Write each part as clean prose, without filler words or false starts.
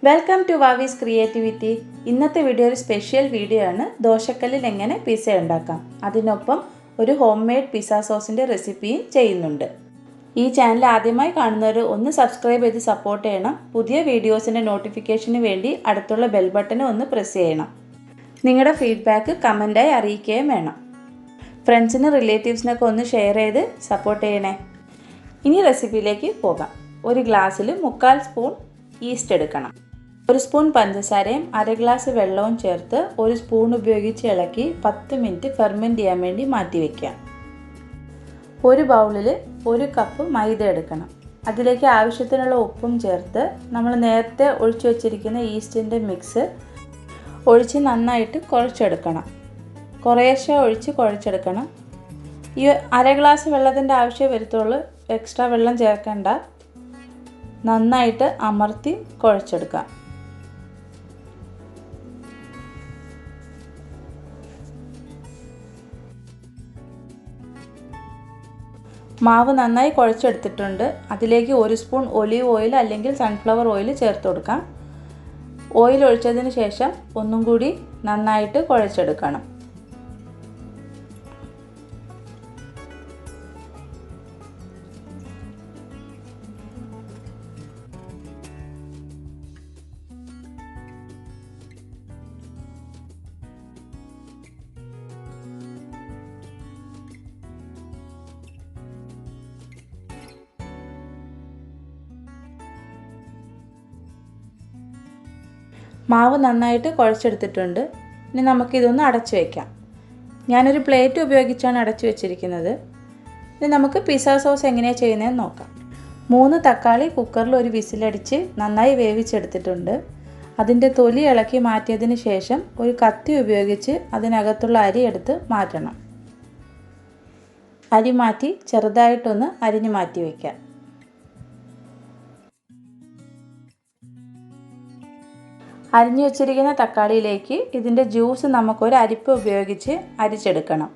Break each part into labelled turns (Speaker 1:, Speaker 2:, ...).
Speaker 1: Welcome to Vavees creativity. ഇന്നത്തെ video ഒരു special video ആണ്. ദോശക്കല്ലിൽ എങ്ങനെ പിസ്സ ഉണ്ടാക്കാം, അതിനൊപ്പം ഒരു ഹോം മെയ്ഡ് പിസ്സ സോസിൻ്റെ റെസിപ്പിയും ചെയ്യുന്നുണ്ട്. ഈ ചാനൽ ആദ്യമായി കാണുന്നവർ ഒന്ന് സബ്സ്ക്രൈബ് ചെയ്ത് സപ്പോർട്ട് ചെയ്യണം. പുതിയ വീഡിയോസിൻ്റെ നോട്ടിഫിക്കേഷന് വേണ്ടി അടുത്തുള്ള ബെൽ ബട്ടൺ ഒന്ന് പ്രസ് ചെയ്യണം. നിങ്ങളുടെ ഫീഡ്ബാക്ക് കമൻറ്റായി അറിയിക്കുകയും വേണം. ഫ്രണ്ട്സിനും റിലേറ്റീവ്സിനൊക്കെ ഒന്ന് ഷെയർ ചെയ്ത് സപ്പോർട്ട് ചെയ്യണേ. ഇനി റെസിപ്പിയിലേക്ക് പോകാം. ഒരു ഗ്ലാസ്സിൽ 1/4 സ്പൂൺ ഈസ്റ്റ് എടുക്കണം. 1 സ്പൂൺ പഞ്ചസാരയും 1/2 ഗ്ലാസ് വെള്ളവും ചേർത്ത് 1 സ്പൂൺ ഉപയോഗിച്ച് ഇളക്കി 10 മിനിറ്റ് ഫെർമെൻറ്റ് ചെയ്യാൻ വേണ്ടി മാറ്റി വയ്ക്കാം. ഒരു ബൗളിൽ 1 കപ്പ് മൈദ എടുക്കണം. അതിലേക്ക് ആവശ്യത്തിനുള്ള ഉപ്പും ചേർത്ത് നമ്മൾ നേരത്തെ ഒഴിച്ചു വച്ചിരിക്കുന്ന ഈസ്റ്റിൻ്റെ മിക്സ് ഒഴിച്ച് നന്നായിട്ട് കുഴച്ചെടുക്കണം. കുറേശ്ശെ ഒഴിച്ച് കുഴച്ചെടുക്കണം. ഈ 1/2 ഗ്ലാസ് വെള്ളത്തിൻ്റെ ആവശ്യമേ വരത്തുള്ളൂ, എക്സ്ട്രാ വെള്ളം ചേർക്കേണ്ട. നന്നായിട്ട് അമർത്തി കുഴച്ചെടുക്കാം. മാവ് നന്നായി കുഴച്ചെടുത്തിട്ടുണ്ട്. അതിലേക്ക് 1 സ്പൂൺ ഒലീവ് ഓയിൽ അല്ലെങ്കിൽ സൺഫ്ലവർ ഓയിൽ ചേർത്ത് കൊടുക്കാം. ഓയിൽ ഒഴിച്ചതിന് ശേഷം ഒന്നും കൂടി നന്നായിട്ട് കുഴച്ചെടുക്കണം. മാവ് നന്നായിട്ട് കുഴച്ചെടുത്തിട്ടുണ്ട്. ഇനി നമുക്കിതൊന്ന് അടച്ചു വയ്ക്കാം. ഞാനൊരു പ്ലേറ്റ് ഉപയോഗിച്ചാണ് അടച്ചു വെച്ചിരിക്കുന്നത്. ഇനി നമുക്ക് പിസ്സ സോസ് എങ്ങനെയാണ് ചെയ്യുന്നതെന്ന് നോക്കാം. 3 തക്കാളി കുക്കറിൽ ഒരു വിസിലടിച്ച് നന്നായി വേവിച്ചെടുത്തിട്ടുണ്ട്. അതിൻ്റെ തൊലി ഇളക്കി മാറ്റിയതിന് ശേഷം ഒരു കത്തി ഉപയോഗിച്ച് അതിനകത്തുള്ള അരി എടുത്ത് മാറ്റണം. അരി മാറ്റി ചെറുതായിട്ടൊന്ന് അരിഞ്ഞു മാറ്റി വയ്ക്കാം. അരിഞ്ഞു വച്ചിരിക്കുന്ന തക്കാളിയിലേക്ക് ഇതിൻ്റെ ജ്യൂസ് നമുക്കൊരു അരിപ്പ ഉപയോഗിച്ച് അരിച്ചെടുക്കണം.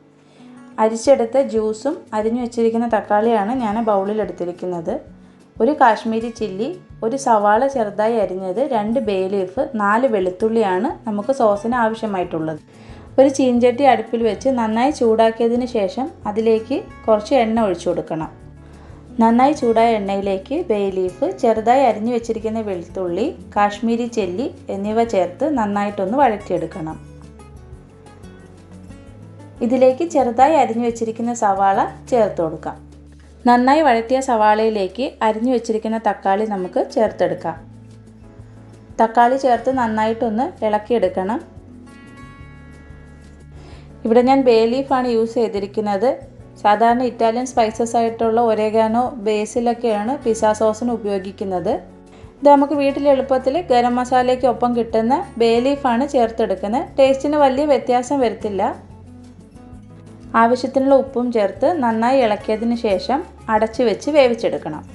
Speaker 1: അരിച്ചെടുത്ത ജ്യൂസും അരിഞ്ഞു വച്ചിരിക്കുന്ന തക്കാളിയാണ് ഞാൻ ബൗളിൽ എടുത്തിരിക്കുന്നത്. ഒരു കാശ്മീരി ചില്ലി, ഒരു സവാള ചെറുതായി അരിഞ്ഞത്, 2 ബേ ലീഫ്, 4 വെളുത്തുള്ളിയാണ് നമുക്ക് സോസിന് ആവശ്യമായിട്ടുള്ളത്. ഒരു ചീഞ്ചട്ടി അടുപ്പിൽ വെച്ച് നന്നായി ചൂടാക്കിയതിന് ശേഷം അതിലേക്ക് കുറച്ച് എണ്ണ ഒഴിച്ചു കൊടുക്കണം. നന്നായി ചൂടായ എണ്ണയിലേക്ക് ബേ ലീഫ്, ചെറുതായി അരിഞ്ഞു വെച്ചിരിക്കുന്ന വെളുത്തുള്ളി, കാശ്മീരി ചില്ലി എന്നിവ ചേർത്ത് നന്നായിട്ടൊന്ന് വഴറ്റിയെടുക്കണം. ഇതിലേക്ക് ചെറുതായി അരിഞ്ഞു വെച്ചിരിക്കുന്ന സവാള ചേർത്ത് കൊടുക്കാം. നന്നായി വഴറ്റിയ സവാളയിലേക്ക് അരിഞ്ഞു വെച്ചിരിക്കുന്ന തക്കാളി നമുക്ക് ചേർത്തെടുക്കാം. തക്കാളി ചേർത്ത് നന്നായിട്ടൊന്ന് ഇളക്കിയെടുക്കണം. ഇവിടെ ഞാൻ ബേ ലീഫാണ് യൂസ് ചെയ്തിരിക്കുന്നത്. സാധാരണ ഇറ്റാലിയൻ സ്പൈസസ് ആയിട്ടുള്ള ഒരേഗാനോ, ബേസിലൊക്കെയാണ് പിസ്സ സോസിന് ഉപയോഗിക്കുന്നത്. ഇത് നമുക്ക് വീട്ടിൽ എളുപ്പത്തിൽ ഗരം മസാലയ്ക്ക് ഒപ്പം കിട്ടുന്ന ബേ ലീഫാണ് ചേർത്തെടുക്കുന്നത്. ടേസ്റ്റിന് വലിയ വ്യത്യാസം വരത്തില്ല. ആവശ്യത്തിനുള്ള ഉപ്പും ചേർത്ത് നന്നായി ഇളക്കിയതിന് ശേഷം അടച്ചു വെച്ച് വേവിച്ചെടുക്കണം.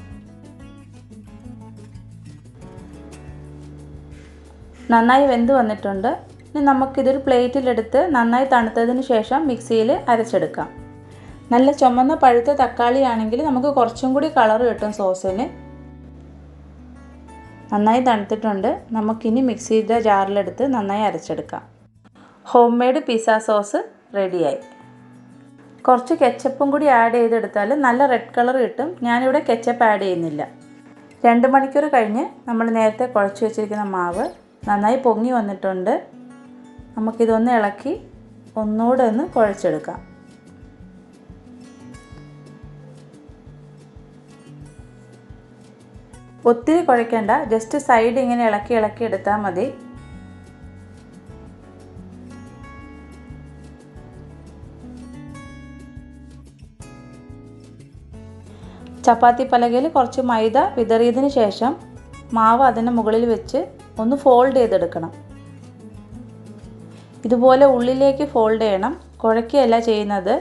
Speaker 1: നന്നായി വെന്ത് വന്നിട്ടുണ്ട്. ഇനി നമുക്കിതൊരു പ്ലേറ്റിലെടുത്ത് നന്നായി തണുത്തതിന് ശേഷം മിക്സിയിൽ അരച്ചെടുക്കാം. നല്ല ചുമന്ന പഴുത്ത തക്കാളി ആണെങ്കിൽ നമുക്ക് കുറച്ചും കൂടി കളർ കിട്ടും സോസിന്. നന്നായി തണുത്തിട്ടുണ്ട്. നമുക്കിനി മിക്സിയുടെ ജാറിലെടുത്ത് നന്നായി അരച്ചെടുക്കാം. ഹോം മെയ്ഡ് പിസ്സ സോസ് റെഡിയായി. കുറച്ച് കെച്ചപ്പും കൂടി ആഡ് ചെയ്തെടുത്താൽ നല്ല റെഡ് കളർ കിട്ടും. ഞാനിവിടെ കെച്ചപ്പ് ആഡ് ചെയ്യുന്നില്ല. 2 മണിക്കൂർ കഴിഞ്ഞ് നമ്മൾ നേരത്തെ കുഴച്ച് വെച്ചിരിക്കുന്ന മാവ് നന്നായി പൊങ്ങി വന്നിട്ടുണ്ട്. നമുക്കിതൊന്ന് ഇളക്കി ഒന്നുകൂടെ ഒന്ന് കുഴച്ചെടുക്കാം. ഒത്തിരി കുഴയ്ക്കേണ്ട, ജസ്റ്റ് സൈഡ് ഇങ്ങനെ ഇളക്കി എടുത്താൽ മതി. ചപ്പാത്തി പലകയിൽ കുറച്ച് മൈദ വിതറിയതിന് ശേഷം മാവ് അതിന് മുകളിൽ വെച്ച് ഒന്ന് ഫോൾഡ് ചെയ്തെടുക്കണം. ഇതുപോലെ ഉള്ളിലേക്ക് ഫോൾഡ് ചെയ്യണം, കുഴയ്ക്കുകയല്ല ചെയ്യുന്നത്.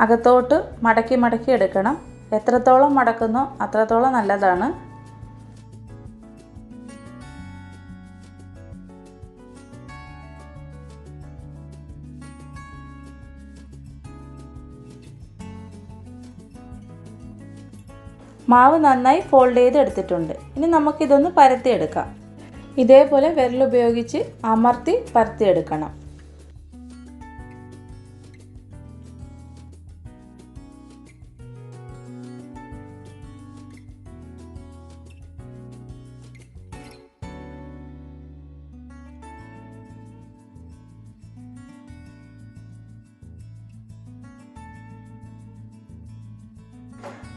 Speaker 1: അകത്തോട്ട് മടക്കി എടുക്കണം. എത്രത്തോളം മടക്കുന്നോ അത്രത്തോളം നല്ലതാണ്. മാവ് നന്നായി ഫോൾഡ് ചെയ്ത് എടുത്തിട്ടുണ്ട്. ഇനി നമുക്കിതൊന്ന് പരത്തിയെടുക്കാം. ഇതേപോലെ വിരലുപയോഗിച്ച് അമർത്തി പരത്തിയെടുക്കണം.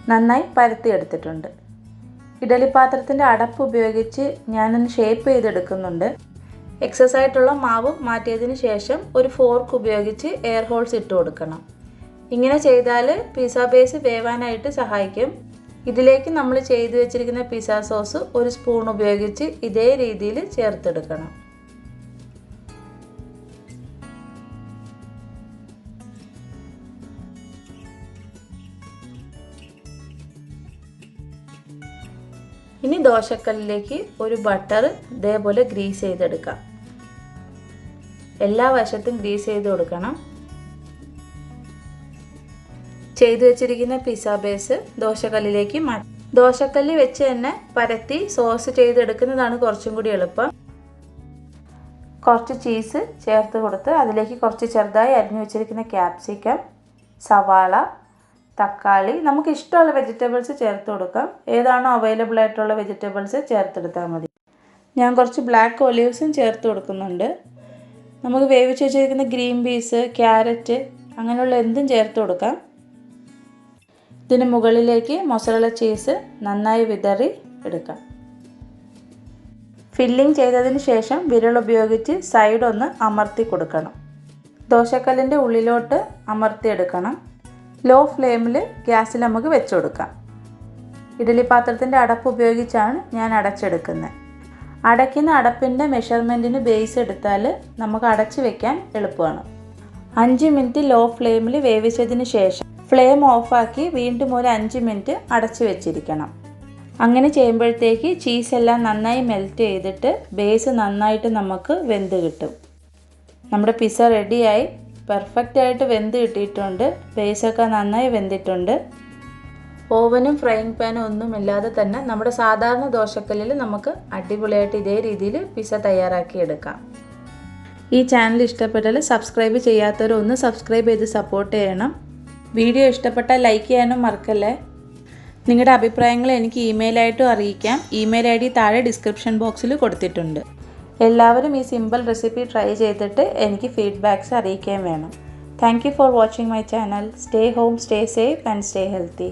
Speaker 1: നന്നായി പരത്തിയെടുത്തിട്ടുണ്ട്. ഇഡ്ഡലി പാത്രത്തിൻ്റെ അടപ്പ് ഉപയോഗിച്ച് ഞാനൊന്ന് ഷേപ്പ് ചെയ്തെടുക്കുന്നുണ്ട്. എക്സസ് ആയിട്ടുള്ള മാവ് മാറ്റിയതിന് ശേഷം ഒരു ഫോർക്ക് ഉപയോഗിച്ച് എയർ ഹോൾസ് ഇട്ട് കൊടുക്കണം. ഇങ്ങനെ ചെയ്താൽ പിസ്സ ബേസ് വേവാനായിട്ട് സഹായിക്കും. ഇതിലേക്ക് നമ്മൾ ചെയ്തു വെച്ചിരിക്കുന്ന പിസ്സ സോസ് ഒരു സ്പൂൺ ഉപയോഗിച്ച് ഇതേ രീതിയിൽ ചേർത്തെടുക്കണം. ഇനി ദോശക്കല്ലിലേക്ക് ഒരു ബട്ടർ ഇതേപോലെ ഗ്രീസ് ചെയ്തെടുക്കാം. എല്ലാ വശത്തും ഗ്രീസ് ചെയ്ത് കൊടുക്കണം. ചെയ്തു വെച്ചിരിക്കുന്ന പിസ്സ ബേസ് ദോശക്കല്ലിലേക്ക് മാറ്റി. ദോശക്കല്ല് വെച്ച് തന്നെ പരത്തി സോസ് ചെയ്തെടുക്കുന്നതാണ് കുറച്ചും കൂടി എളുപ്പം. കുറച്ച് ചീസ് ചേർത്ത് കൊടുത്ത് അതിലേക്ക് കുറച്ച് ചെറുതായി അരിഞ്ഞു വെച്ചിരിക്കുന്ന ക്യാപ്സിക്കം, സവാള, തക്കാളി, നമുക്ക് ഇഷ്ടമുള്ള വെജിറ്റബിൾസ് ചേർത്ത് കൊടുക്കാം. ഏതാണോ അവൈലബിൾ ആയിട്ടുള്ള വെജിറ്റബിൾസ് ചേർത്തെടുത്താൽ മതി. ഞാൻ കുറച്ച് ബ്ലാക്ക് ഒലിവ്സും ചേർത്ത് കൊടുക്കുന്നുണ്ട്. നമുക്ക് വേവിച്ച് വെച്ചിരിക്കുന്ന ഗ്രീൻ പീസ്, ക്യാരറ്റ് അങ്ങനെയുള്ള എന്തും ചേർത്ത് കൊടുക്കാം. ഇതിന് മുകളിലേക്ക് മൊസറല്ല ചീസ് നന്നായി വിതറി എടുക്കാം. ഫില്ലിംഗ് ചെയ്തതിന് ശേഷം വിരൽ ഉപയോഗിച്ച് സൈഡ് ഒന്ന് അമർത്തി കൊടുക്കണം. ദോശക്കല്ലിൻ്റെ ഉള്ളിലോട്ട് അമർത്തിയെടുക്കണം. ലോ ഫ്ലെയിമിൽ ഗ്യാസിൽ നമുക്ക് വെച്ച് കൊടുക്കാം. ഇഡ്ഡലി പാത്രത്തിൻ്റെ അടപ്പ് ഉപയോഗിച്ചാണ് ഞാൻ അടച്ചെടുക്കുന്നത്. അടയ്ക്കുന്ന അടപ്പിൻ്റെ മെഷർമെൻറ്റിന് ബേസ് എടുത്താൽ നമുക്ക് അടച്ച് വെക്കാൻ എളുപ്പമാണ്. 5 മിനിറ്റ് ലോ ഫ്ലെയിമിൽ വേവിച്ചതിന് ശേഷം ഫ്ലെയിം ഓഫാക്കി വീണ്ടും ഒരു 5 മിനിറ്റ് അടച്ച് വെച്ചിരിക്കണം. അങ്ങനെ ചെയ്യുമ്പോഴത്തേക്ക് ചീസെല്ലാം നന്നായി മെൽറ്റ് ചെയ്തിട്ട് ബേസ് നന്നായിട്ട് നമുക്ക് വെന്ത് കിട്ടും. നമ്മുടെ പിസ്സ റെഡിയായി. പെർഫെക്റ്റ് ആയിട്ട് വെന്ത് കിട്ടിയിട്ടുണ്ട്. ബേസൊക്കെ നന്നായി വെന്തിട്ടുണ്ട്. ഓവനും ഫ്രൈയിങ് പാനും ഒന്നുമില്ലാതെ തന്നെ നമ്മുടെ സാധാരണ ദോശക്കല്ലിൽ നമുക്ക് അടിപൊളിയായിട്ട് ഇതേ രീതിയിൽ പിസ്സ തയ്യാറാക്കി എടുക്കാം. ഈ ചാനൽ ഇഷ്ടപ്പെട്ടാൽ സബ്സ്ക്രൈബ് ചെയ്യാത്തവരൊന്ന് സബ്സ്ക്രൈബ് ചെയ്ത് സപ്പോർട്ട് ചെയ്യണം. വീഡിയോ ഇഷ്ടപ്പെട്ടാൽ ലൈക്ക് ചെയ്യാനും മറക്കല്ലേ. നിങ്ങളുടെ അഭിപ്രായങ്ങൾ എനിക്ക് ഇമെയിലായിട്ടും അറിയിക്കാം. ഇമെയിൽ ID താഴെ ഡിസ്ക്രിപ്ഷൻ ബോക്സിൽ കൊടുത്തിട്ടുണ്ട്. എല്ലാവരും ഈ സിമ്പിൾ റെസിപ്പി ട്രൈ ചെയ്തിട്ട് എനിക്ക് ഫീഡ്ബാക്ക്സ് അറിയിക്കാൻ വേണം. Thank you for watching my channel. Stay home, stay safe and stay healthy.